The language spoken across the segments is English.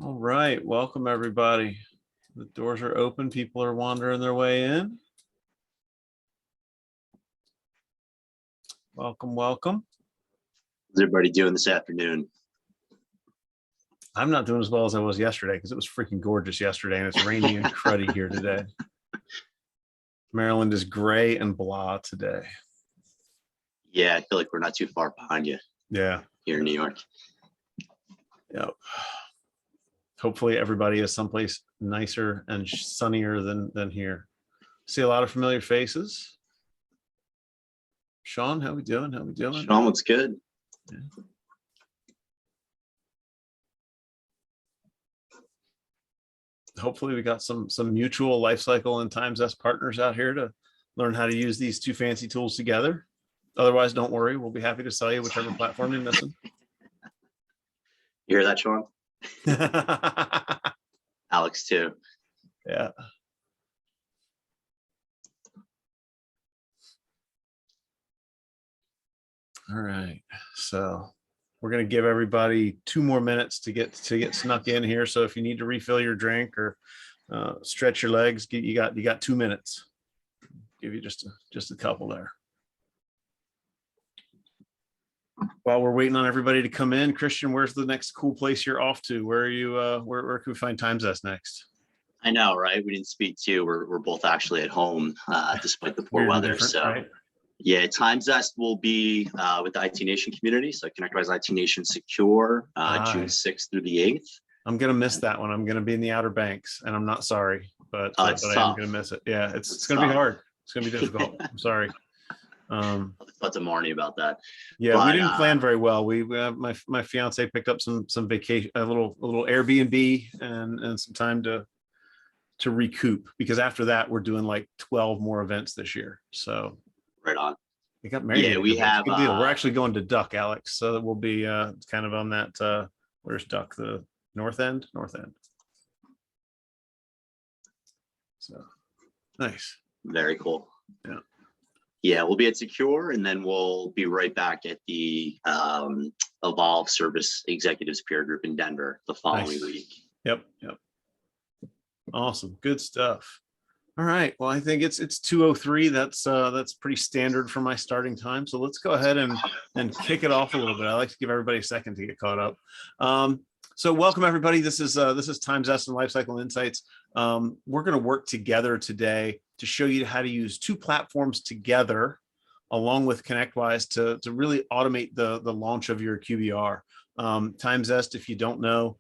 All right, welcome everybody. The doors are open. People are wandering their way in. Welcome, welcome. How's everybody doing this afternoon? I'm not doing as well as I was yesterday because it was freaking gorgeous yesterday and it's rainy and cruddy here today. Maryland is gray and blah today. Yeah, I feel like we're not too far behind you. Yeah. Here in New York. Yep. Hopefully everybody is someplace nicer and sunnier than here. See a lot of familiar faces. Sean, how we doing? How we doing? Sean, what's good? Yeah. Hopefully we got some mutual Lifecycle and TimeZest partners out here to learn how to use these two fancy tools together. Otherwise, don't worry. We'll be happy to sell you whichever platform you're missing. You hear that, Sean? Alex too. Yeah. All right. So we're going to give everybody 2 more minutes to get snuck in here. So if you need to refill your drink or stretch your legs, you got 2 minutes. Give you just a couple there. While we're waiting on everybody to come in, Christian, where's the next cool place you're off to? Where are you? Where can we find TimeZest next? I know, right? We didn't speak to you. We're both actually at home, despite the poor weather. So, right? Yeah, TimeZest will be with the IT Nation community. So ConnectWise IT Nation Secure, June 6th through the 8th. I'm gonna miss that one. I'm gonna be in the Outer Banks, and I'm not sorry, but I am gonna miss it. Yeah, it's gonna be hard. It's gonna be difficult. I'm sorry. I'll talk to Marnie about that. Yeah, but we didn't plan very well. We my fiance picked up some vacation, a little Airbnb and some time to recoup, because after that we're doing like 12 more events this year. So right on. We got married. Yeah, we have. Good deal. We're actually going to Duck, Alex. So we'll be kind of on that. Where's Duck? The north end. So nice. Very cool. Yeah. Yeah, we'll be at Secure, and then we'll be right back at the Evolve Service Executives Peer Group in Denver the following week. Yep. Awesome. Good stuff. All right. Well, I think it's 2:03. That's pretty standard for my starting time. So let's go ahead and kick it off a little bit. I like to give everybody a second to get caught up. So welcome everybody. This is TimeZest and Lifecycle Insights. We're going to work together today to show you how to use 2 platforms together, along with ConnectWise, to really automate the launch of your QBR. TimeZest, if you don't know,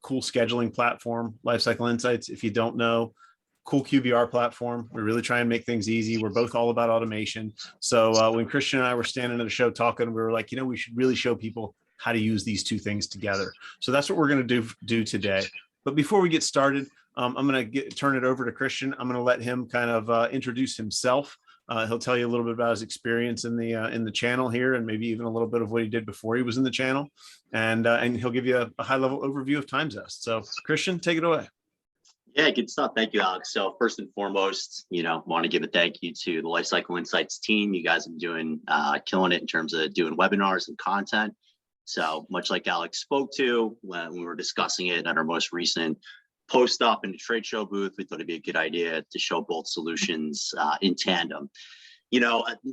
cool scheduling platform. Lifecycle Insights, if you don't know, cool QBR platform. We really try and make things easy. We're both all about automation. So when Christian and I were standing at a show talking, we were like, we should really show people how to use these 2 things together. So that's what we're going to do today. But before we get started, I'm going to turn it over to Christian. I'm going to let him kind of introduce himself. He'll tell you a little bit about his experience in the channel here, and maybe even a little bit of what he did before he was in the channel. And he'll give you a high-level overview of TimeZest. So Christian, take it away. Yeah, good stuff. Thank you, Alex. So first and foremost, want to give a thank you to the Lifecycle Insights team. You guys have been killing it in terms of doing webinars and content. So much like Alex spoke to when we were discussing it at our most recent post op in the trade show booth, we thought it'd be a good idea to show both solutions in tandem.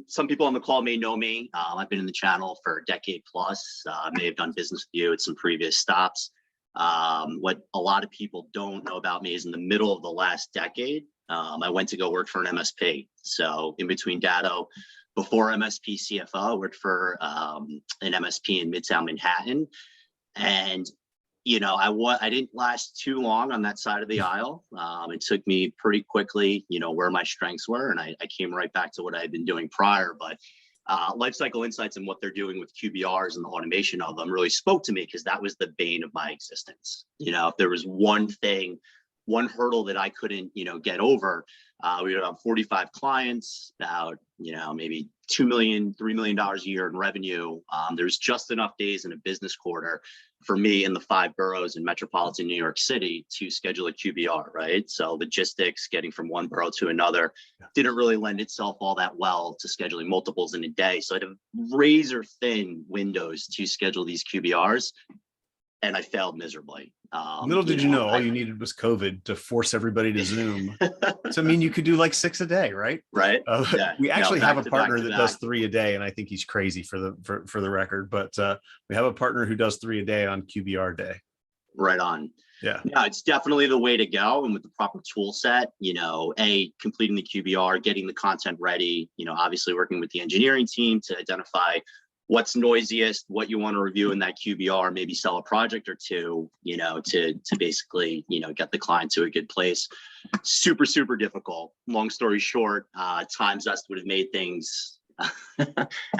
Some people on the call may know me. I've been in the channel for a decade plus. May have done business with you at some previous stops. What a lot of people don't know about me is in the middle of the last decade, I went to go work for an MSP. So in between Datto, before MSP CFO, I worked for an MSP in Midtown Manhattan. And I didn't last too long on that side of the aisle. It took me pretty quickly, where my strengths were, and I came right back to what I had been doing prior. But Lifecycle Insights and what they're doing with QBRs and the automation of them really spoke to me, because that was the bane of my existence. If there was one hurdle that I couldn't, get over, we had about 45 clients, about, maybe $2 million, $3 million a year in revenue. There's just enough days in a business quarter for me in the 5 boroughs in metropolitan New York City to schedule a QBR, right? So logistics, getting from one borough to another, didn't really lend itself all that well to scheduling multiples in a day. So I had razor thin windows to schedule these QBRs. and I failed miserably. Little did you know, all you needed was COVID to force everybody to Zoom. So I mean, you could do like 6 a day, right? Right. Yeah. We actually No, have a back to back partner to that back. does 3 a day, and I think he's crazy for the record. But we have a partner who does 3 a day on QBR day. Right on. Yeah. Yeah, it's definitely the way to go. And with the proper tool set, completing the QBR, getting the content ready, obviously working with the engineering team to identify what's noisiest, what you want to review in that QBR, maybe sell a project or two, to basically, get the client to a good place. Super, super difficult. Long story short, TimeZest would have made things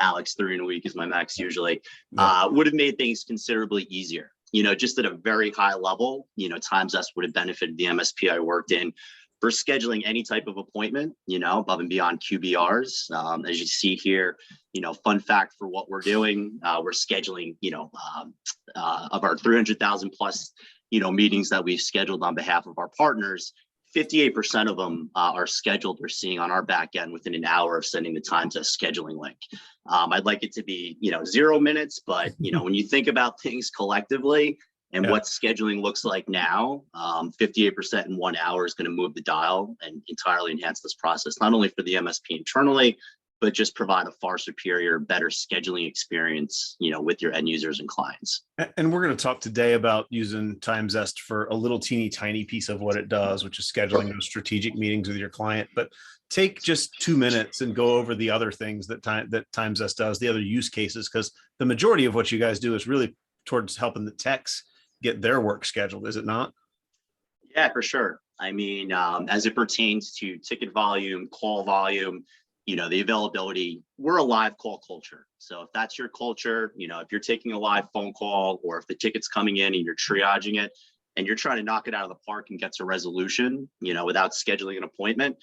Alex, 3 in a week is my max usually, would have made things considerably easier. Just at a very high level, TimeZest would have benefited the MSP I worked in for scheduling any type of appointment, above and beyond QBRs. As you see here, fun fact for what we're doing, we're scheduling, of our 300,000 plus, meetings that we've scheduled on behalf of our partners, 58% of them are scheduled. We're seeing on our back end within an hour of sending the TimeZest scheduling link. I'd like it to be, 0 minutes, but when you think about things collectively and what scheduling looks like now, 58% in 1 hour is going to move the dial and entirely enhance this process, not only for the MSP internally, but just provide a far superior, better scheduling experience, with your end users and clients. And we're going to talk today about using TimeZest for a little teeny tiny piece of what it does, which is scheduling those strategic meetings with your client. But take just 2 minutes and go over the other things that TimeZest does, the other use cases, because the majority of what you guys do is really towards helping the techs get their work scheduled, is it not? Yeah, for sure. I mean, as it pertains to ticket volume, call volume, the availability, we're a live call culture. So if that's your culture, if you're taking a live phone call or if the ticket's coming in and you're triaging it and you're trying to knock it out of the park and get to resolution, without scheduling an appointment,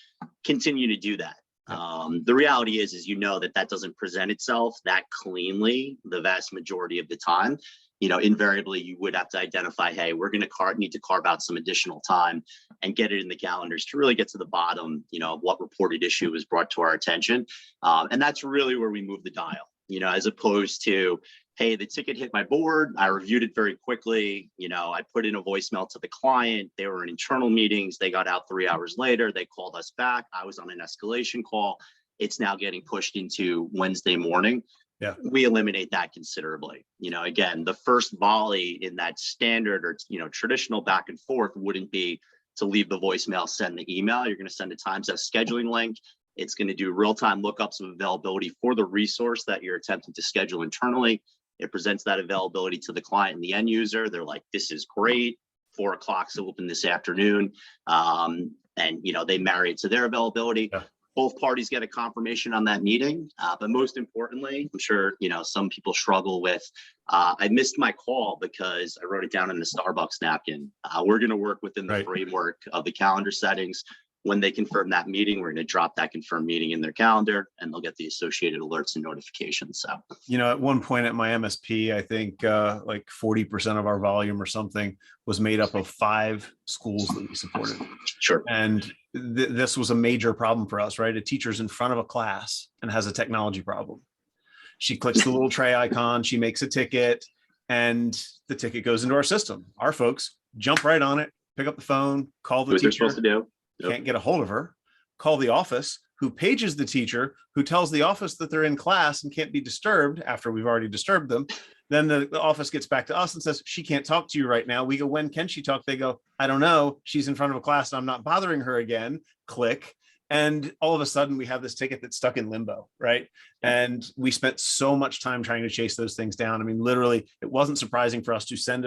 continue to do that. The reality is that doesn't present itself that cleanly the vast majority of the time. Invariably you would have to identify, hey, we're going to need to carve out some additional time and get it in the calendars to really get to the bottom, of what reported issue was brought to our attention. And that's really where we move the dial, as opposed to, hey, the ticket hit my board. I reviewed it very quickly. I put in a voicemail to the client. They were in internal meetings. They got out 3 hours later. They called us back. I was on an escalation call. It's now getting pushed into Wednesday morning. Yeah, we eliminate that considerably. Again, the first volley in that standard or, traditional back and forth wouldn't be to leave the voicemail, send the email. You're going to send a TimeZest scheduling link. It's going to do real-time lookups of availability for the resource that you're attempting to schedule internally. It presents that availability to the client and the end user. They're like, this is great. 4 o'clock's open this afternoon. And, they marry it to their availability. Yeah. Both parties get a confirmation on that meeting. But most importantly, I'm sure, some people struggle with, I missed my call because I wrote it down in the Starbucks napkin. We're going to work within the framework of the calendar settings. When they confirm that meeting, we're going to drop that confirmed meeting in their calendar and they'll get the associated alerts and notifications. So, at one point at my MSP, I think like 40% of our volume or something was made up of 5 schools that we supported. Sure. And this was a major problem for us, right? A teacher's in front of a class and has a technology problem. She clicks the little tray icon, she makes a ticket, and the ticket goes into our system. Our folks jump right on it, pick up the phone, call the teacher. They're supposed to do. Yep. Can't get a hold of her, call the office, who pages the teacher, who tells the office that they're in class and can't be disturbed after we've already disturbed them. Then the office gets back to us and says, she can't talk to you right now. We go, when can she talk? They go, I don't know. She's in front of a class and I'm not bothering her again. Click. And all of a sudden we have this ticket that's stuck in limbo, right? And we spent so much time trying to chase those things down. I mean, literally, it wasn't surprising for us to send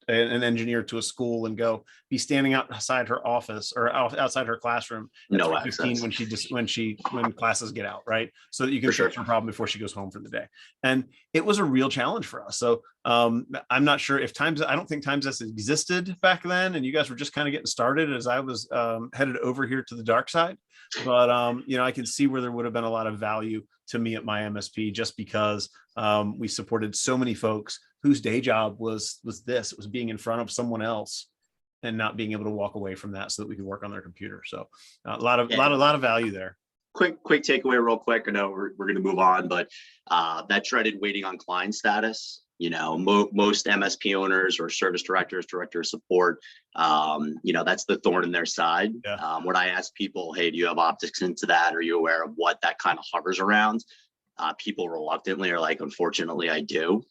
an engineer to a school and go be standing outside her office or outside her classroom at 3:15 when classes get out, right? So that you can fix her problem before she goes home for the day. And it was a real challenge for us. So I'm not sure if I don't think TimeZest existed back then, and you guys were just kind of getting started as I was headed over here to the dark side. But I can see where there would have been a lot of value to me at my MSP, just because we supported so many folks whose day job was this. It was being in front of someone else and not being able to walk away from that so that we could work on their computer. So a lot of value there. quick takeaway real quick. I know we're going to move on, but that dreaded waiting on client status, most MSP owners or service directors, director of support, that's the thorn in their side. Yeah. When I ask people, hey, do you have optics into that? Are you aware of what that kind of hovers around? People reluctantly are like, unfortunately, I do.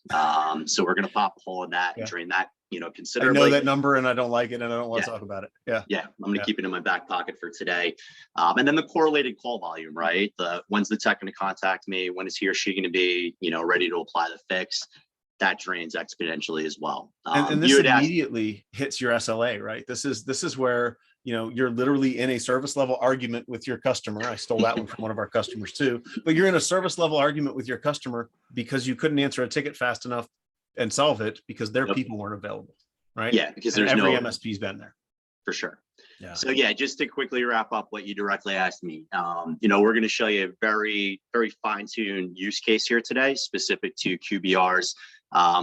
So we're going to pop a hole in that and drain that, considerably. I know that number and I don't like it and I don't want to talk about it. Yeah. Yeah. I'm going to keep it in my back pocket for today. And then the correlated call volume, right? When's the tech going to contact me? When is he or she going to be, ready to apply the fix? That drains exponentially as well. And this immediately hits your SLA, right? This is where, you're literally in a service level argument with your customer. I stole that one from one of our customers too, but you're in a service level argument with your customer because you couldn't answer a ticket fast enough and solve it because their people weren't available, right? Yeah, because there's every MSP's been there. For sure. Yeah. So yeah, just to quickly wrap up what you directly asked me, we're going to show you a very, very fine-tuned use case here today, specific to QBRs.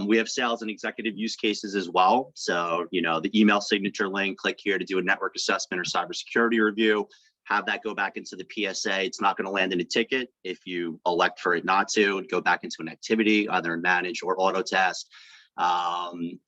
We have sales and executive use cases as well. So, the email signature link, click here to do a network assessment or cybersecurity review, have that go back into the PSA. It's not going to land in a ticket. If you elect for it not to, go back into an activity, either in manage or auto task,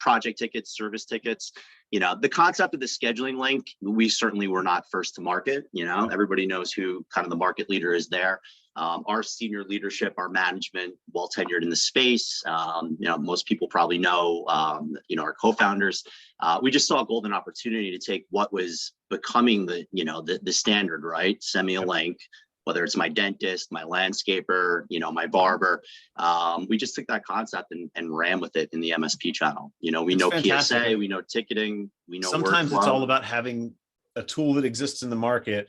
project tickets, service tickets. The concept of the scheduling link, we certainly were not first to market. Everybody knows who kind of the market leader is there. Our senior leadership, our management, well tenured in the space. Most people probably know, our co-founders. We just saw a golden opportunity to take what was becoming the standard, right? Send me a link, whether it's my dentist, my landscaper, my barber. We just took that concept and ran with it in the MSP channel. We know fantastic. PSA, we know ticketing, we know sometimes workflow. It's all about having a tool that exists in the market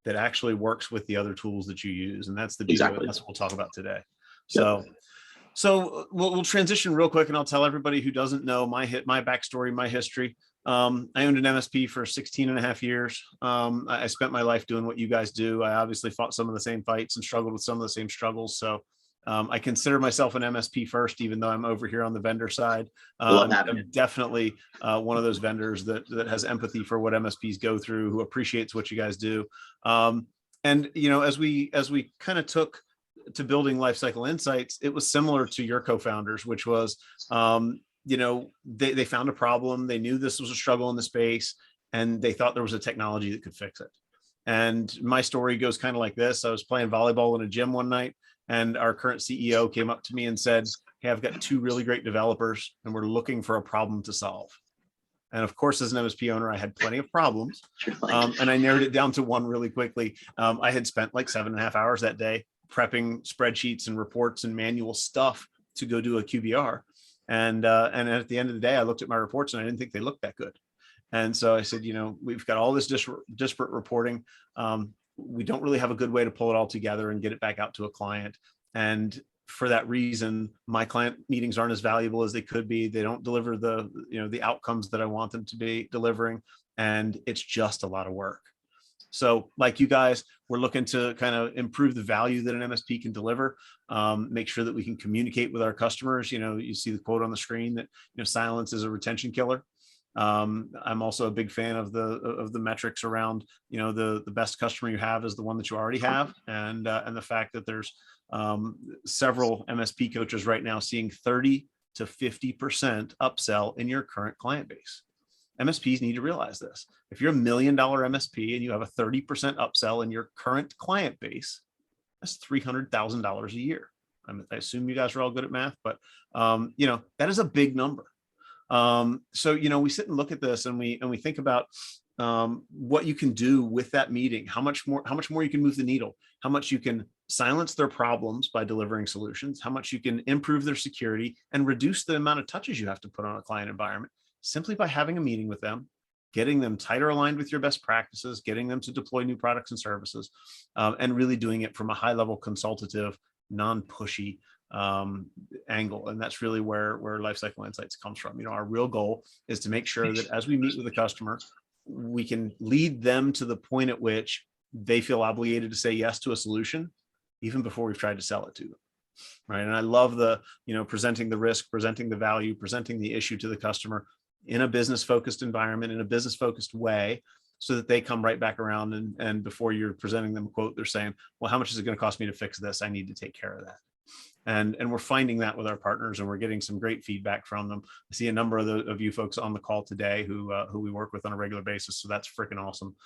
that actually works with the other tools that you use. And that's the beauty of it. That's what we'll talk about today. So we'll transition real quick and I'll tell everybody who doesn't know my backstory, my history. I owned an MSP for 16 and a half years. I spent my life doing what you guys do. I obviously fought some of the same fights and struggled with some of the same struggles. So I consider myself an MSP first, even though I'm over here on the vendor side. I'm definitely one of those vendors that has empathy for what MSPs go through, who appreciates what you guys do. And as we kind of took to building Lifecycle Insights, it was similar to your co-founders, which was they found a problem. They knew this was a struggle in the space, and they thought there was a technology that could fix it. And my story goes kind of like this. I was playing volleyball in a gym one night, and our current CEO came up to me and said, hey, I've got 2 really great developers, and we're looking for a problem to solve. And of course, as an MSP owner, I had plenty of problems, and I narrowed it down to one really quickly. I had spent like 7.5 hours that day prepping spreadsheets and reports and manual stuff to go do a QBR. And at the end of the day, I looked at my reports and I didn't think they looked that good. And so I said, we've got all this disparate reporting. We don't really have a good way to pull it all together and get it back out to a client. And for that reason, my client meetings aren't as valuable as they could be. They don't deliver the outcomes that I want them to be delivering. And it's just a lot of work. So like you guys, we're looking to kind of improve the value that an MSP can deliver, make sure that we can communicate with our customers. You see the quote on the screen that, silence is a retention killer. I'm also a big fan of the metrics around, the best customer you have is the one that you already have. And the fact that there's several MSP coaches right now seeing 30 to 50% upsell in your current client base. MSPs need to realize this. If you're $1 million MSP and you have a 30% upsell in your current client base, that's $300,000 a year. I assume you guys are all good at math, but that is a big number. So we sit and look at this and we think about what you can do with that meeting, how much more you can move the needle, how much you can silence their problems by delivering solutions, how much you can improve their security and reduce the amount of touches you have to put on a client environment simply by having a meeting with them, getting them tighter aligned with your best practices, getting them to deploy new products and services, and really doing it from a high level consultative, non-pushy angle. And that's really where Lifecycle Insights comes from. Our real goal is to make sure that as we meet with a customer, we can lead them to the point at which they feel obligated to say yes to a solution, even before we've tried to sell it to them. Right. And I love presenting the risk, presenting the value, presenting the issue to the customer in a business focused environment, in a business focused way, so that they come right back around and before you're presenting them a quote, they're saying, well, how much is it going to cost me to fix this? I need to take care of that. And we're finding that with our partners, and we're getting some great feedback from them. I see a number of you folks on the call today who we work with on a regular basis. So that's freaking awesome.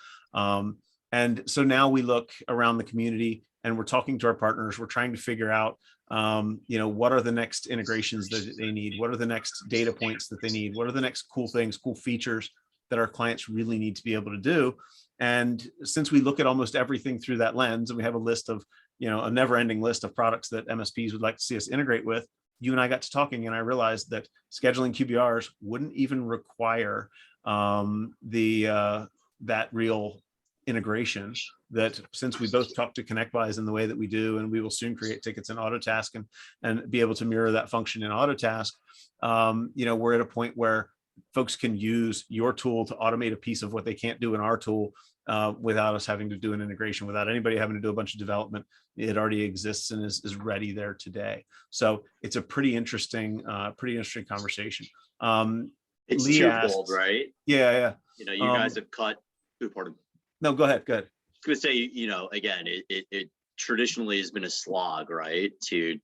And so now we look around the community and we're talking to our partners. We're trying to figure out, what are the next integrations that they need? What are the next data points that they need? What are the next cool things, cool features that our clients really need to be able to do? And since we look at almost everything through that lens, and we have a list of, a never-ending list of products that MSPs would like to see us integrate with, you and I got to talking, and I realized that scheduling QBRs wouldn't even require that real integration. That since we both talk to ConnectWise in the way that we do, and we will soon create tickets in Autotask and be able to mirror that function in Autotask, we're at a point where folks can use your tool to automate a piece of what they can't do in our tool without us having to do an integration, without anybody having to do a bunch of development. It already exists and is ready there today. So it's a pretty interesting conversation. It's Lee twofold, asks, right? Yeah. You guys have cut. Pardon. No, go ahead. Good. I was going to say, again, it traditionally has been a slog, right? To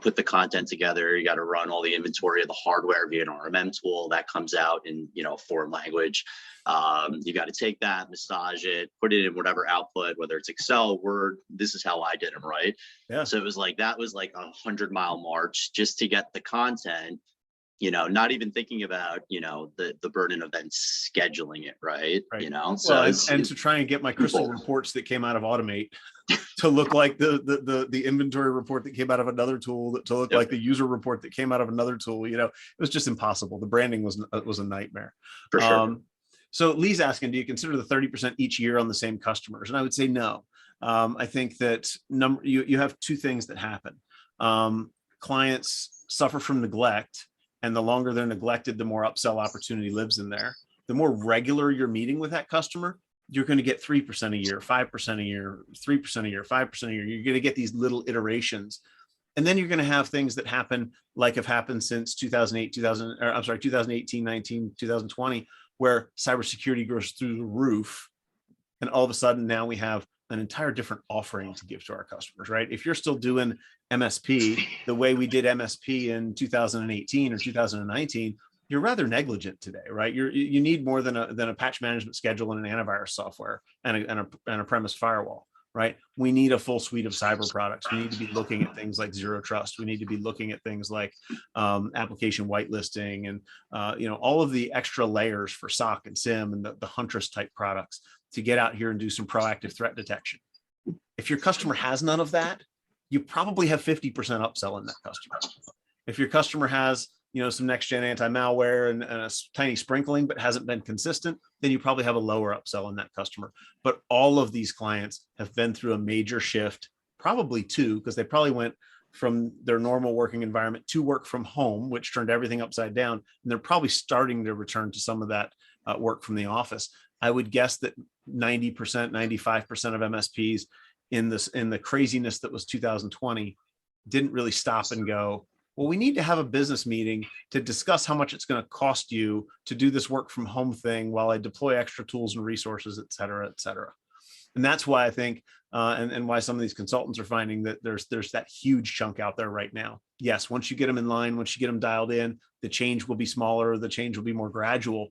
put the content together. You got to run all the inventory of the hardware via an RMM tool that comes out in, foreign language. You got to take that, massage it, put it in whatever output, whether it's Excel, Word. This is how I did them, right? Yeah. So it was like, that was like 100-mile march just to get the content, not even thinking about, the burden of then scheduling it, right? So and to try and get my crystal reports that came out of Automate to look like the inventory report that came out of another tool, to look like the user report that came out of another tool, it was just impossible. The branding was a nightmare. For sure. So Lee's asking, do you consider the 30% each year on the same customers? And I would say no. I think that you have two things that happen. Clients suffer from neglect, and the longer they're neglected, the more upsell opportunity lives in there. The more regular you're meeting with that customer, you're going to get 3% a year, 5% a year, 3% a year, 5% a year. You're going to get these little iterations. And then you're going to have things that happen like have happened since 2018, 19, 2020, where cybersecurity goes through the roof. And all of a sudden now we have an entire different offering to give to our customers, right? If you're still doing MSP the way we did MSP in 2018 or 2019, you're rather negligent today, right? You need more than a patch management schedule and an antivirus software and a premise firewall, right? We need a full suite of cyber products. We need to be looking at things like zero trust. We need to be looking at things like application whitelisting and all of the extra layers for SOC and SIM and the Huntress type products to get out here and do some proactive threat detection. If your customer has none of that, you probably have 50% upsell in that customer. If your customer has some next gen anti-malware and a tiny sprinkling, but hasn't been consistent, then you probably have a lower upsell in that customer. But all of these clients have been through a major shift, probably two, because they probably went from their normal working environment to work from home, which turned everything upside down. And they're probably starting to return to some of that work from the office. I would guess that 90%, 95% of MSPs in the craziness that was 2020 didn't really stop and go, well, we need to have a business meeting to discuss how much it's going to cost you to do this work from home thing while I deploy extra tools and resources, et cetera, et cetera. And that's why I think, and why some of these consultants are finding that there's that huge chunk out there right now. Yes, once you get them in line, once you get them dialed in, the change will be smaller, the change will be more gradual.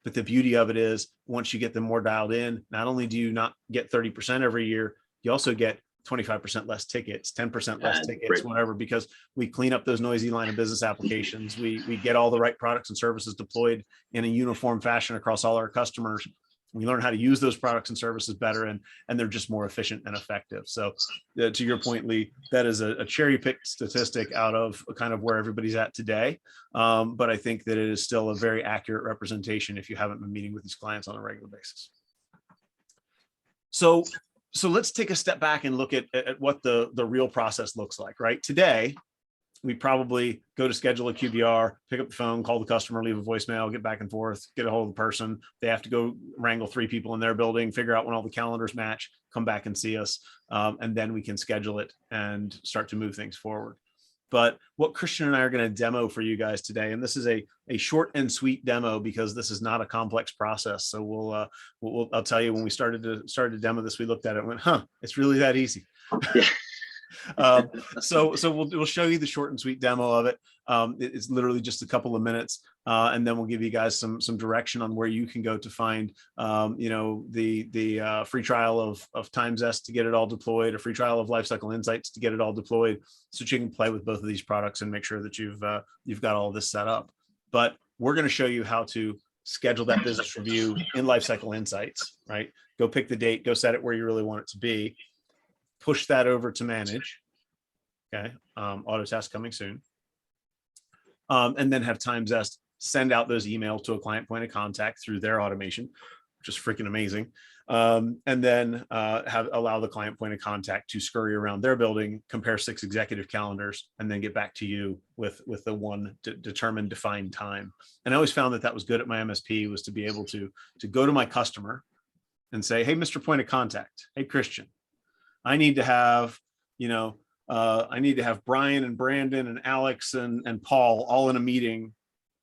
But the beauty of it is once you get them more dialed in, not only do you not get 30% every year, you also get 25% less tickets, 10% less tickets, whatever, because we clean up those noisy line of business applications. We get all the right products and services deployed in a uniform fashion across all our customers. We learn how to use those products and services better, and they're just more efficient and effective. So to your point, Lee, that is a cherry-picked statistic out of kind of where everybody's at today. But I think that it is still a very accurate representation if you haven't been meeting with these clients on a regular basis. So let's take a step back and look at what the real process looks like, right? Today, we probably go to schedule a QBR, pick up the phone, call the customer, leave a voicemail, get back and forth, get a hold of the person. They have to go wrangle 3 people in their building, figure out when all the calendars match, come back and see us. And then we can schedule it and start to move things forward. But what Christian and I are going to demo for you guys today, and this is a short and sweet demo because this is not a complex process. So I'll tell you, when we started to demo this, we looked at it and went, huh, it's really that easy. Yeah. So we'll show you the short and sweet demo of it. It's literally just a couple of minutes, and then we'll give you guys some direction on where you can go to find, the free trial of TimeZest to get it all deployed, a free trial of Lifecycle Insights to get it all deployed, so that you can play with both of these products and make sure that you've got all this set up. But we're going to show you how to schedule that business review in Lifecycle Insights. Right? Go pick the date, go set it where you really want it to be. Push that over to manage. Okay, auto task coming soon. And then have TimeZest send out those emails to a client point of contact through their automation, which is freaking amazing. And then allow the client point of contact to scurry around their building, compare 6 executive calendars, and then get back to you with the one determined defined time. And I always found that was good at my MSP, was to be able to go to my customer and say, hey, Mr. Point of Contact, hey, Christian, I need to have, Brian and Brandon and Alex and Paul all in a meeting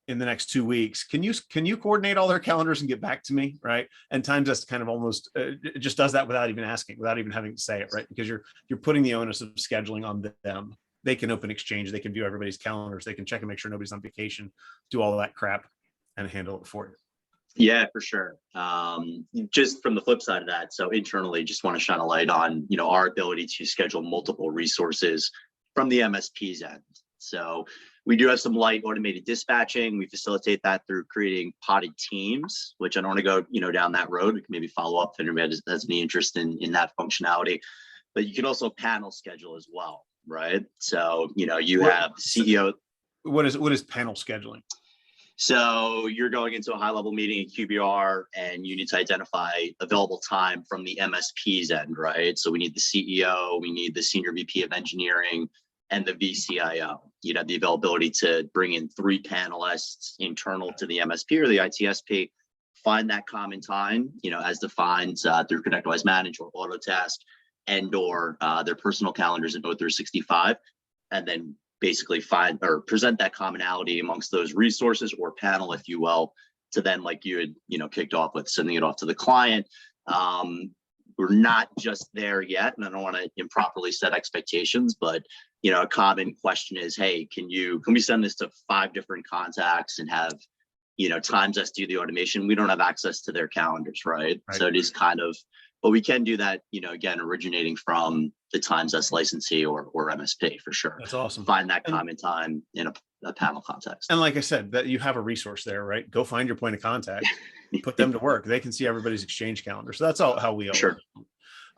in the next 2 weeks. Can you coordinate all their calendars and get back to me? Right. And TimeZest kind of almost it just does that without even asking, without even having to say it, right? Because you're putting the onus of scheduling on them. They can open Exchange, they can view everybody's calendars, they can check and make sure nobody's on vacation, do all of that crap and handle it for you. Yeah, for sure. Just from the flip side of that, so internally, just want to shine a light on, our ability to schedule multiple resources from the MSP's end. So we do have some light automated dispatching. We facilitate that through creating potted teams, which I don't want to go, down that road. We can maybe follow up if anybody has any interest in that functionality. But you can also panel schedule as well, right? So, you have the CEO. What is panel scheduling? So you're going into a high-level meeting at QBR, and you need to identify available time from the MSP's end, right? So we need the CEO, we need the Senior VP of Engineering, and the VCIO. You'd have the availability to bring in 3 panelists internal to the MSP or the ITSP, find that common time, as defined through ConnectWise Manage or Autotask, and/or their personal calendars in O365, and then basically find or present that commonality amongst those resources or panel, if you will, to then, like you had, kicked off with, sending it off to the client. We're not just there yet, and I don't want to improperly set expectations, but a common question is, hey, can we send this to 5 different contacts and have TimeZest do the automation? We don't have access to their calendars, right? So it is kind of, but we can do that, again, originating from the TimeZest licensee or MSP for sure. That's awesome. Find that common time in a panel context. And like I said, that you have a resource there, right? Go find your point of contact, put them to work. They can see everybody's Exchange calendar. So that's how we all sure.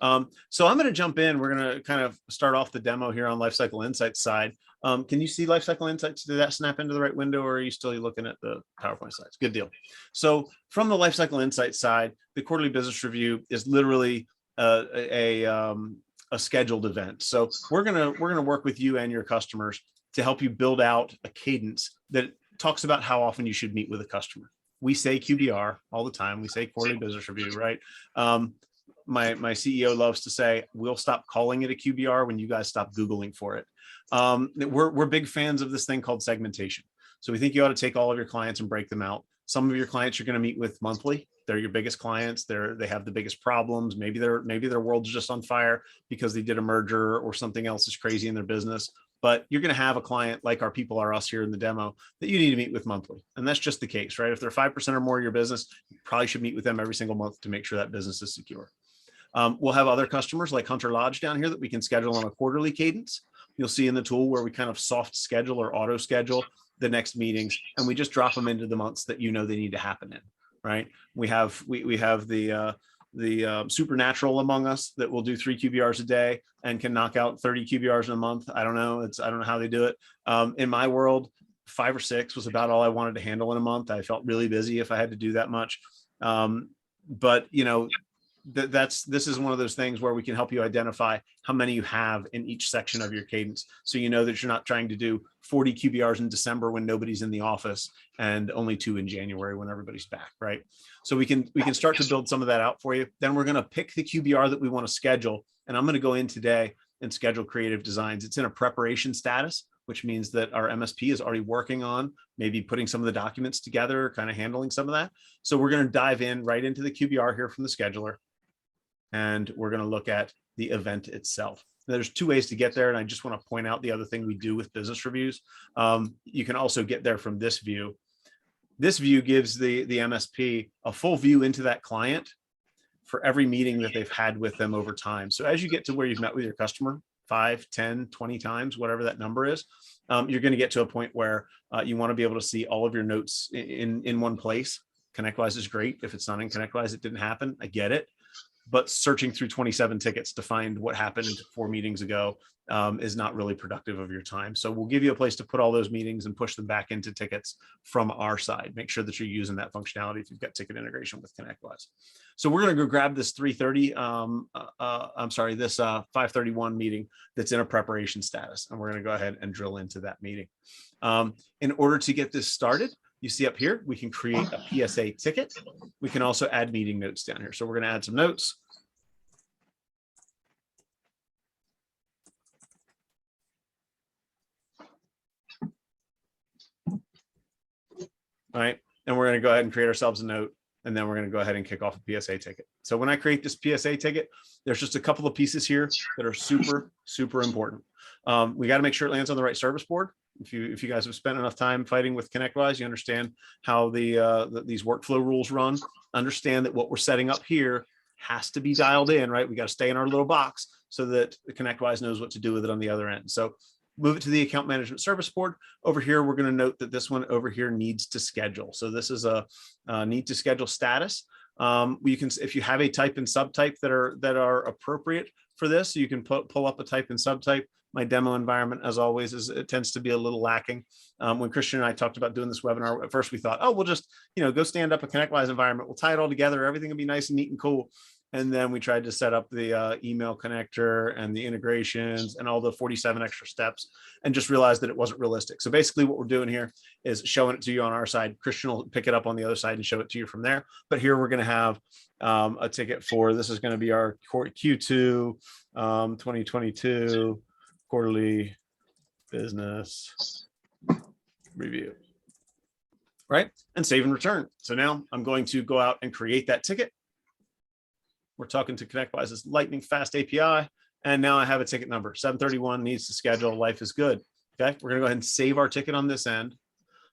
So I'm going to jump in. We're going to kind of start off the demo here on Lifecycle Insights side. Can you see Lifecycle Insights? Did that snap into the right window, or are you still looking at the PowerPoint slides? Good deal. So from the Lifecycle Insights side, the quarterly business review is literally a scheduled event. So we're gonna work with you and your customers to help you build out a cadence that talks about how often you should meet with a customer. We say QBR all the time. We say quarterly business review, right? My CEO loves to say, we'll stop calling it a QBR when you guys stop Googling for it. We're big fans of this thing called segmentation. So we think you ought to take all of your clients and break them out. Some of your clients you're going to meet with monthly. They're your biggest clients. They have the biggest problems. Maybe their world's just on fire because they did a merger or something else is crazy in their business. But you're going to have a client like our people are us here in the demo that you need to meet with monthly. And that's just the case, right? If they're 5% or more of your business, you probably should meet with them every single month to make sure that business is secure. We'll have other customers like Hunter Lodge down here that we can schedule on a quarterly cadence. You'll see in the tool where we kind of soft schedule or auto schedule the next meetings, and we just drop them into the months that they need to happen in, right? We have the supernatural among us that will do 3 QBRs a day and can knock out 30 QBRs in a month. I don't know how they do it. In my world, 5 or 6 was about all I wanted to handle in a month. I felt really busy if I had to do that much. But this is one of those things where we can help you identify how many you have in each section of your cadence. So you know that you're not trying to do 40 QBRs in December when nobody's in the office and only 2 in January when everybody's back, right? So we can start to build some of that out for you. Then we're going to pick the QBR that we want to schedule. And I'm going to go in today and schedule creative designs. It's in a preparation status. which means that our MSP is already working on maybe putting some of the documents together, kind of handling some of that. So we're going to dive in right into the QBR here from the scheduler. And we're going to look at the event itself. There's two ways to get there. And I just want to point out the other thing we do with business reviews. You can also get there from this view. This view gives the MSP a full view into that client for every meeting that they've had with them over time. So as you get to where you've met with your customer 5, 10, 20 times, whatever that number is, you're going to get to a point where you want to be able to see all of your notes in one place. ConnectWise is great. If it's not in ConnectWise, it didn't happen. I get it. But searching through 27 tickets to find what happened 4 meetings ago is not really productive of your time. So we'll give you a place to put all those meetings and push them back into tickets from our side. Make sure that you're using that functionality if you've got ticket integration with ConnectWise. So we're going to go grab this 3:30, this 5:31 meeting that's in a preparation status. And we're going to go ahead and drill into that meeting. In order to get this started, you see up here, we can create a PSA ticket. We can also add meeting notes down here. So we're going to add some notes. All right. And we're going to go ahead and create ourselves a note. And then we're going to go ahead and kick off a PSA ticket. So when I create this PSA ticket, there's just a couple of pieces here that are super, super important. We got to make sure it lands on the right service board. If you guys have spent enough time fighting with ConnectWise, you understand how these workflow rules run. Understand that what we're setting up here has to be dialed in, right? We got to stay in our little box so that the ConnectWise knows what to do with it on the other end. So move it to the account management service board. Over here, we're going to note that this one over here needs to schedule. So this is a need to schedule status. You can, if you have a type and subtype that are appropriate for this, you can pull up a type and subtype. My demo environment, as always, it tends to be a little lacking. When Christian and I talked about doing this webinar, at first we thought, oh, we'll just go stand up a ConnectWise environment. We'll tie it all together. Everything will be nice and neat and cool. And then we tried to set up the email connector and the integrations and all the 47 extra steps and just realized that it wasn't realistic. So basically what we're doing here is showing it to you on our side. Christian will pick it up on the other side and show it to you from there. But here we're going to have a ticket for, this is going to be our Q2 2022 quarterly business review, right? And save and return. So now I'm going to go out and create that ticket. We're talking to ConnectWise's lightning fast API. And now I have a ticket number, 731 needs to schedule, life is good. Okay, we're gonna go ahead and save our ticket on this end.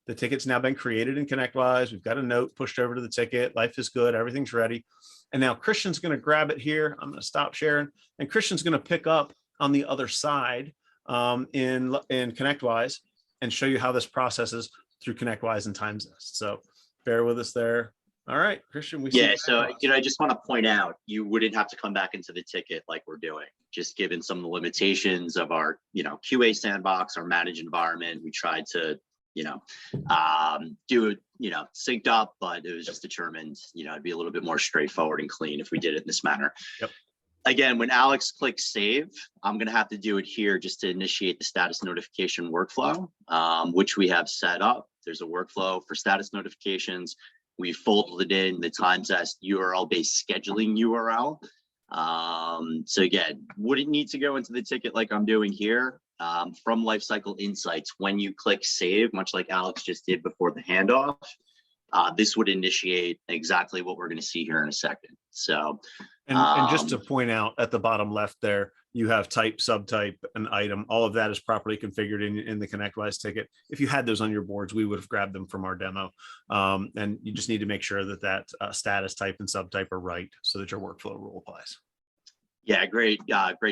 The ticket's now been created in ConnectWise. We've got a note pushed over to the ticket, life is good, everything's ready. And now Christian's gonna grab it here. I'm gonna stop sharing and Christian's gonna pick up on the other side in ConnectWise and show you how this processes through ConnectWise and TimeZest. So bear with us there. All right, Christian. So I just want to point out, you wouldn't have to come back into the ticket like we're doing, just given some of the limitations of our, QA sandbox, our managed environment. We tried to, do it, synced up, but it was just determined, it'd be a little bit more straightforward and clean if we did it in this manner. Yep. Again, when Alex clicks save, I'm going to have to do it here just to initiate the status notification workflow, which we have set up. There's a workflow for status notifications. We folded it in the TimeZest URL-based scheduling URL. So again, wouldn't need to go into the ticket like I'm doing here. From Lifecycle Insights, when you click save, much like Alex just did before the handoff, this would initiate exactly what we're going to see here in a second. So, and just to point out at the bottom left there, you have type, subtype, and item. All of that is properly configured in the ConnectWise ticket. If you had those on your boards, we would have grabbed them from our demo. And you just need to make sure that status, type, and subtype are right so that your workflow rule applies. Yeah, great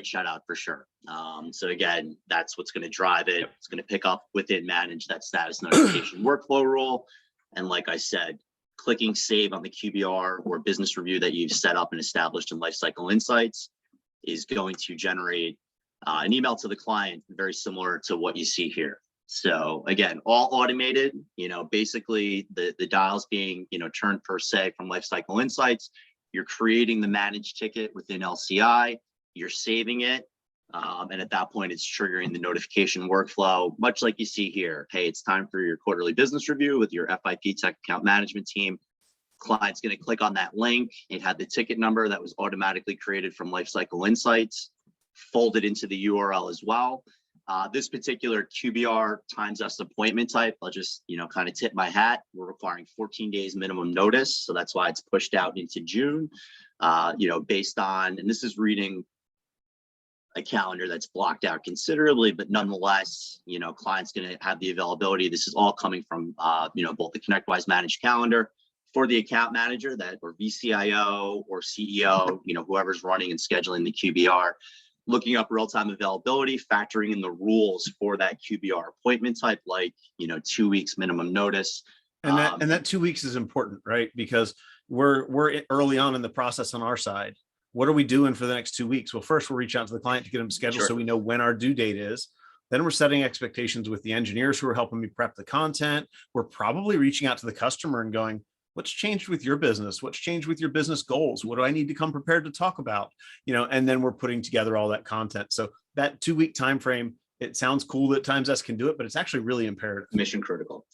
shout out for sure. So again, that's what's going to drive it. Yep. It's going to pick up within manage that status notification workflow rule. And like I said, clicking save on the QBR or business review that you've set up and established in Lifecycle Insights is going to generate an email to the client very similar to what you see here. So again, all automated, basically the dials being, turned per se from Lifecycle Insights. You're creating the managed ticket within LCI, you're saving it. And at that point, it's triggering the notification workflow, much like you see here. Hey, it's time for your quarterly business review with your FIP Tech account management team. Client's going to click on that link. It had the ticket number that was automatically created from Lifecycle Insights, folded into the URL as well. This particular QBR TimeZest appointment type, I'll just, kind of tip my hat. We're requiring 14 days minimum notice. So that's why it's pushed out into June, based on, and this is reading a calendar that's blocked out considerably, but nonetheless, client's going to have the availability. This is all coming from, both the ConnectWise managed calendar for the account manager or VCIO or CEO, whoever's running and scheduling the QBR, looking up real-time availability, factoring in the rules for that QBR appointment type, like, 2 weeks minimum notice. And that 2 weeks is important, right? Because we're early on in the process on our side. What are we doing for the next 2 weeks? Well, first we'll reach out to the client to get them scheduled. Sure. So we know when our due date is. Then we're setting expectations with the engineers who are helping me prep the content. We're probably reaching out to the customer and going, what's changed with your business? What's changed with your business goals? What do I need to come prepared to talk about? And then we're putting together all that content. So that 2 week time frame, it sounds cool that TimeZest can do it, but it's actually really imperative. Mission critical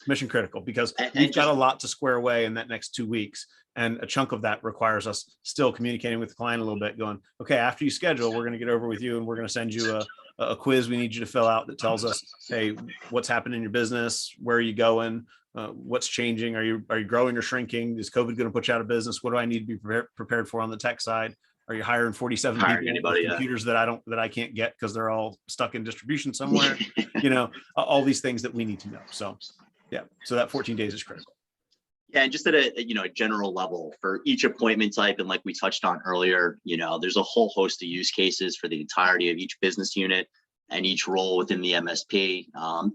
because we've got a lot to square away in that next 2 weeks. And a chunk of that requires us still communicating with the client a little bit, going, okay, after you schedule, we're going to get over with you and we're going to send you a quiz we need you to fill out that tells us, hey, what's happening in your business? Where are you going? What's changing? Are you growing or shrinking? Is COVID going to put you out of business? What do I need to be prepared for on the tech side? Are you hiring 47 people with computers that I can't get because they're all stuck in distribution somewhere? All these things that we need to know. So yeah, so that 14 days is critical. Yeah, and just at a general level for each appointment type, and like we touched on earlier, there's a whole host of use cases for the entirety of each business unit and each role within the MSP.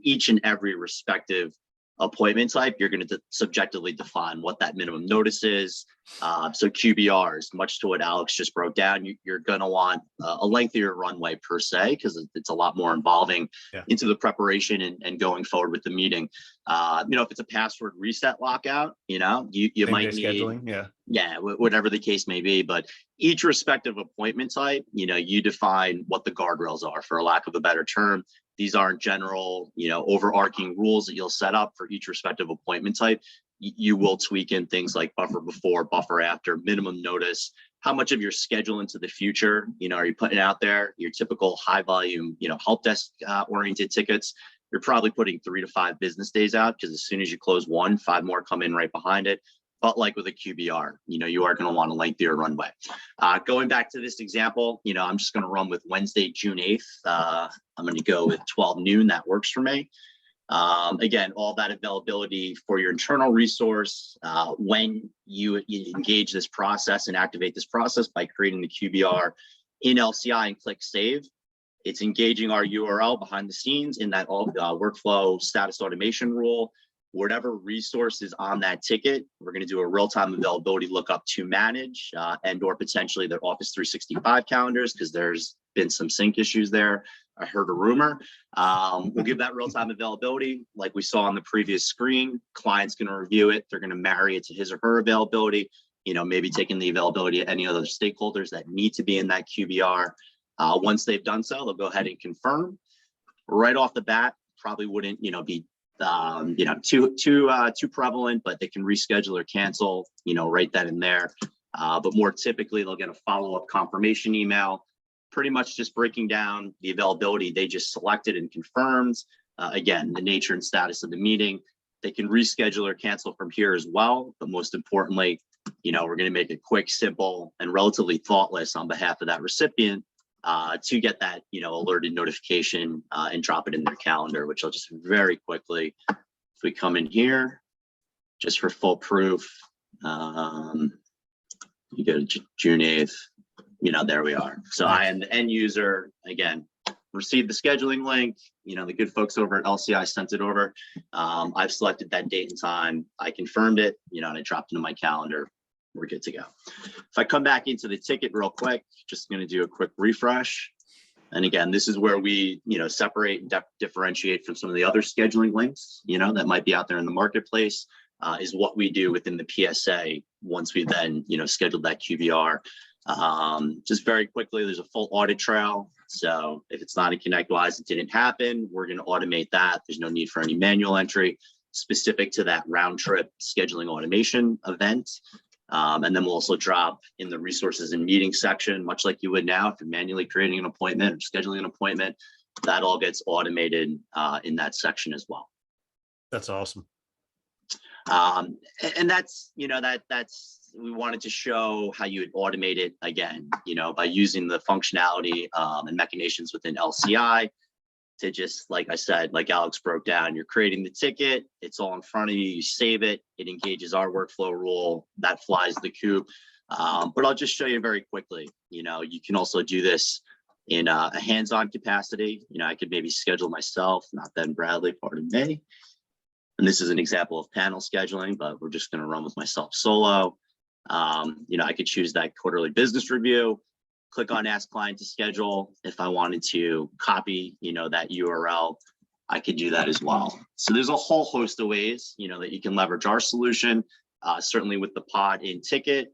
Each and every respective appointment type, you're going to subjectively define what that minimum notice is. So QBRs, much to what Alex just broke down, you're going to want a lengthier runway per se, because it's a lot more involving into the preparation and going forward with the meeting. If it's a password reset lockout, you might need scheduling, whatever the case may be. But each respective appointment type, you define what the guardrails are, for lack of a better term. These aren't general, overarching rules that you'll set up for each respective appointment type. You will tweak in things like buffer before, buffer after, minimum notice, how much of your schedule into the future, are you putting out there? Your typical high volume, help desk oriented tickets, you're probably putting 3 to 5 business days out, because as soon as you close one, 5 more come in right behind it. But like with a QBR, you are going to want a lengthier runway. Going back to this example, I'm just going to run with Wednesday, June 8th. I'm going to go with 12 noon. That works for me. Again, all that availability for your internal resource when you engage this process and activate this process by creating the QBR in LCI and click save. It's engaging our URL behind the scenes in that workflow status automation rule. Whatever resource is on that ticket, we're going to do a real-time availability lookup to manage and or potentially their Office 365 calendars, because there's been some sync issues there. I heard a rumor. We'll give that real-time availability like we saw on the previous screen. Client's going to review it. They're going to marry it to his or her availability, maybe taking the availability of any other stakeholders that need to be in that QBR. Once they've done so, they'll go ahead and confirm. Right off the bat, probably wouldn't, be too prevalent, but they can reschedule or cancel, right then and there. But more typically, they'll get a follow-up confirmation email, pretty much just breaking down the availability they just selected and confirmed. Again, the nature and status of the meeting. They can reschedule or cancel from here as well. But most importantly, we're going to make it quick, simple, and relatively thoughtless on behalf of that recipient to get that, alerted notification and drop it in their calendar, which I'll just very quickly, if we come in here, just for full proof, you go to June 8th, there we are. So I am the end user, again, received the scheduling link, the good folks over at LCI sent it over. I've selected that date and time. I confirmed it, and I dropped it into my calendar. We're good to go. If I come back into the ticket real quick, just going to do a quick refresh. And again, this is where we, separate and differentiate from some of the other scheduling links, that might be out there in the marketplace, is what we do within the PSA once we then, scheduled that QBR. Just very quickly, there's a full audit trail. So if it's not in ConnectWise, it didn't happen, we're going to automate that. There's no need for any manual entry specific to that round trip scheduling automation event. And then we'll also drop in the resources and meetings section, much like you would now if you're manually creating an appointment or scheduling an appointment, that all gets automated in that section as well. That's awesome. And that's, we wanted to show how you would automate it again, by using the functionality and machinations within LCI to just, like I said, like Alex broke down, you're creating the ticket, it's all in front of you, you save it, it engages our workflow rule, that flies the coop. But I'll just show you very quickly, you can also do this in a hands-on capacity. I could maybe schedule myself, not Ben Bradley, pardon me. And this is an example of panel scheduling, but we're just going to run with myself solo. I could choose that quarterly business review, click on Ask Client to Schedule. If I wanted to copy, that URL, I could do that as well. So there's a whole host of ways, that you can leverage our solution, certainly with the pod in ticket,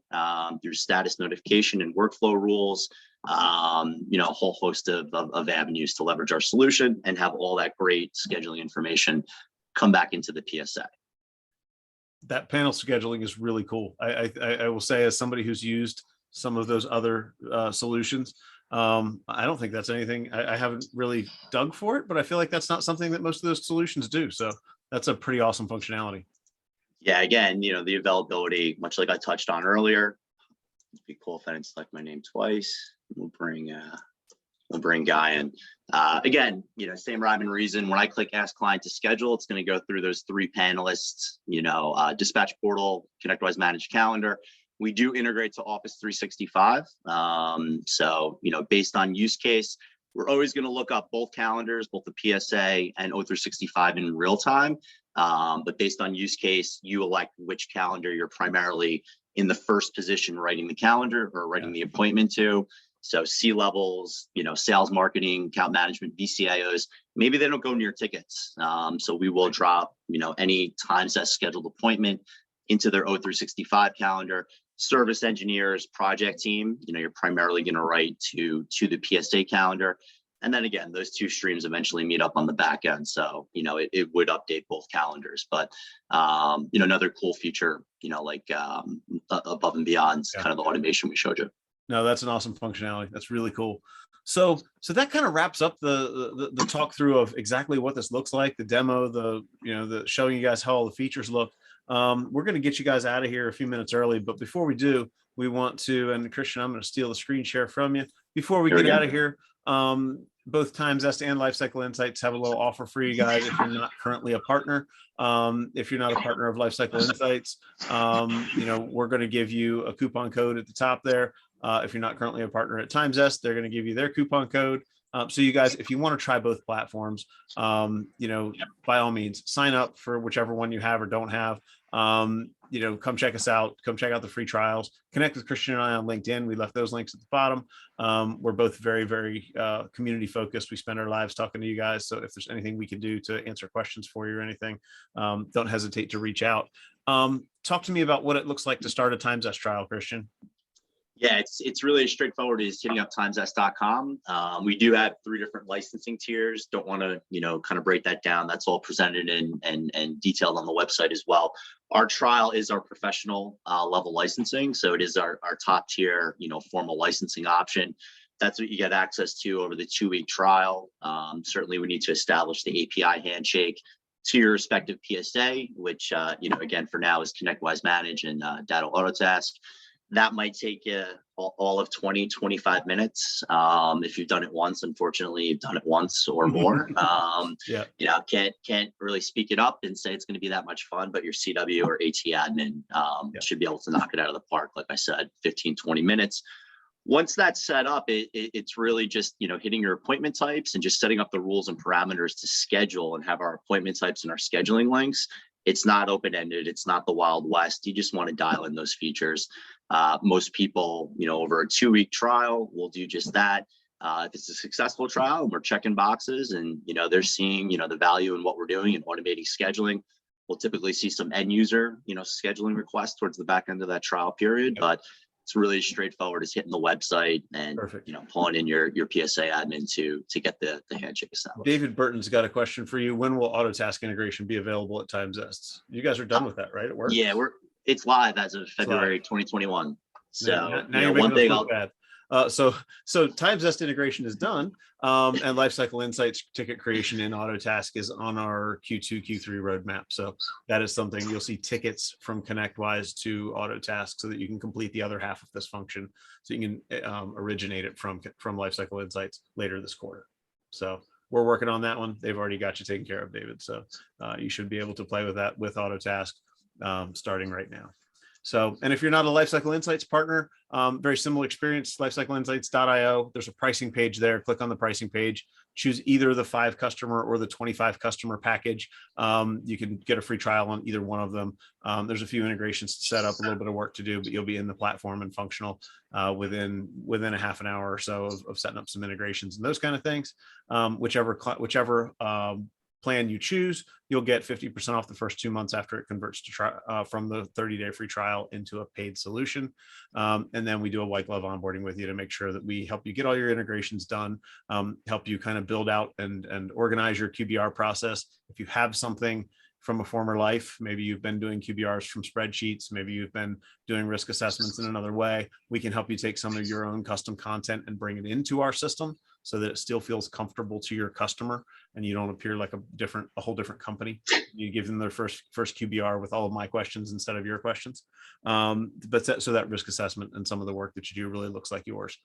through status notification and workflow rules, a whole host of avenues to leverage our solution and have all that great scheduling information come back into the PSA. That panel scheduling is really cool. I will say, as somebody who's used some of those other solutions, I don't think that's anything, I haven't really dug for it, but I feel like that's not something that most of those solutions do. So that's a pretty awesome functionality. Yeah, again, the availability, much like I touched on earlier. It'd be cool if I didn't select my name twice. We'll bring Guy in. Again, same rhyme and reason. When I click Ask Client to Schedule, it's going to go through those three panelists, dispatch portal, ConnectWise Managed Calendar. We do integrate to Office 365. So, based on use case, we're always going to look up both calendars, both the PSA and O365 in real time. But based on use case, you elect which calendar you're primarily in the first position writing the calendar or writing the appointment to. So C-levels, sales, marketing, account management, VCIOs, maybe they don't go near tickets. So we will drop, any TimeZest scheduled appointment into their O365 calendar. Service engineers, project team, you're primarily going to write to the PSA calendar. And then again, those two streams eventually meet up on the back end. So, it would update both calendars. But, another cool feature, like above and beyond kind of the automation we showed you. No, that's an awesome functionality. That's really cool. So that kind of wraps up the talk through of exactly what this looks like, the demo, the showing you guys how all the features look. We're going to get you guys out of here a few minutes early, but before we do, we want to, and Christian, I'm going to steal the screen share from you. Before we get out of here, both TimeZest and Lifecycle Insights have a little offer for you guys if you're not currently a partner. If you're not a partner of Lifecycle Insights, we're going to give you a coupon code at the top there. If you're not currently a partner at TimeZest, they're going to give you their coupon code. So you guys, if you want to try both platforms, by all means, sign up for whichever one you have or don't have. Come check us out. Come check out the free trials. Connect with Christian and I on LinkedIn. We left those links at the bottom. We're both very, very community focused. We spend our lives talking to you guys. So if there's anything we can do to answer questions for you or anything, don't hesitate to reach out. Talk to me about what it looks like to start a TimeZest trial, Christian. Yeah, it's really straightforward. Is hitting up timezest.com. We do have 3 different licensing tiers. Don't want to, kind of break that down. That's all presented and detailed on the website as well. Our trial is our professional level licensing. So it is our top tier, formal licensing option. That's what you get access to over the 2-week trial. Certainly we need to establish the API handshake to your respective PSA, which, again, for now is ConnectWise Manage and Data Autotask. That might take you all of 20, 25 minutes. If you've done it once, unfortunately, you've done it once or more. Can't really speak it up and say it's going to be that much fun, but your CW or AT admin should be able to knock it out of the park. Like I said, 15, 20 minutes. Once that's set up, it's really just, hitting your appointment types and just setting up the rules and parameters to schedule and have our appointment types and our scheduling links. It's not open-ended. It's not the Wild West. You just want to dial in those features. Most people, over a 2-week trial will do just that. If it's a successful trial and we're checking boxes and, they're seeing, the value in what we're doing and automating scheduling, we'll typically see some end user, scheduling requests towards the back end of that trial period. But it's really straightforward. It's hitting the website and, pulling in your PSA admin to get the handshake established. David Burton's got a question for you. When will Autotask integration be available at TimeZest? You guys are done with that, right? It works? Yeah, it's live as of February 2021. So now you're one thing So TimeZest integration is done, and Lifecycle Insights ticket creation in Autotask is on our Q2, Q3 roadmap. So that is something you'll see tickets from ConnectWise to Autotask so that you can complete the other half of this function. So you can originate it from Lifecycle Insights later this quarter. So we're working on that one. They've already got you taken care of, David. So you should be able to play with that with Autotask starting right now. So, and if you're not a Lifecycle Insights partner, very similar experience, lifecycleinsights.io. There's a pricing page there. Click on the pricing page, choose either the 5 customer or the 25 customer package. You can get a free trial on either one of them. There's a few integrations to set up, a little bit of work to do, but you'll be in the platform and functional within a half an hour or so of setting up some integrations and those kind of things. Whichever plan you choose, you'll get 50% off the first 2 months after it converts to from the 30-day free trial into a paid solution. And then we do a white glove onboarding with you to make sure that we help you get all your integrations done, help you kind of build out and organize your QBR process. If you have something from a former life, maybe you've been doing QBRs from spreadsheets, maybe you've been doing risk assessments in another way, we can help you take some of your own custom content and bring it into our system so that it still feels comfortable to your customer and you don't appear like a whole different company. You give them their first QBR with all of my questions instead of your questions. So that risk assessment and some of the work that you do really looks like yours.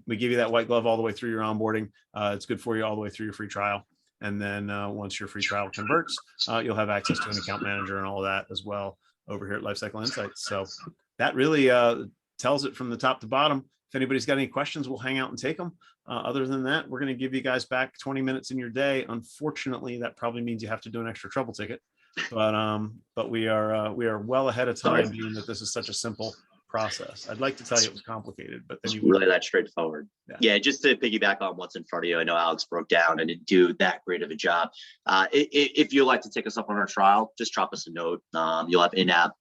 We give you that white glove all the way through your onboarding. It's good for you all the way through your free trial. And then once your free trial converts, you'll have access to an account manager and all of that as well over here at Lifecycle Insights. So that really tells it from the top to bottom. If anybody's got any questions, we'll hang out and take them. Other than that, we're going to give you guys back 20 minutes in your day. Unfortunately, that probably means you have to do an extra trouble ticket. But we are well ahead of time, being that this is such a simple process. I'd like to tell you it was complicated, but then it's really that straightforward. Yeah, just to piggyback on what's in front of you, I know Alex broke down and didn't do that great of a job. If you'd like to take us up on our trial, just drop us a note. You'll have in-app,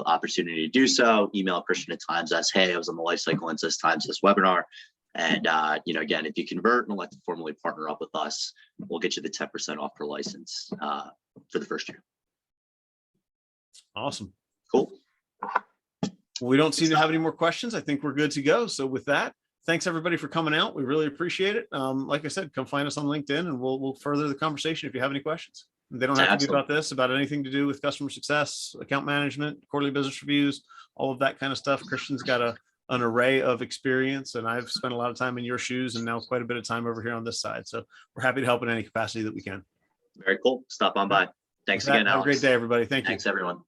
opportunity to do so. Email Christian at TimeZest. Hey, I was on the Lifecycle Insights TimeZest webinar. And again, if you convert and elect to formally partner up with us, we'll get you the 10% off per license for the first year. Awesome. Cool. We don't seem to have any more questions. I think we're good to go. So with that, thanks everybody for coming out. We really appreciate it. Like I said, come find us on LinkedIn and we'll further the conversation if you have any questions. They don't have to be about this, about anything to do with customer success, account management, quarterly business reviews, all of that kind of stuff. Christian's got an array of experience, and I've spent a lot of time in your shoes and now quite a bit of time over here on this side. So we're happy to help in any capacity that we can. Very cool. Stop on by. Thanks again, Alex. Have a great day, everybody. Thank you. Thanks, everyone.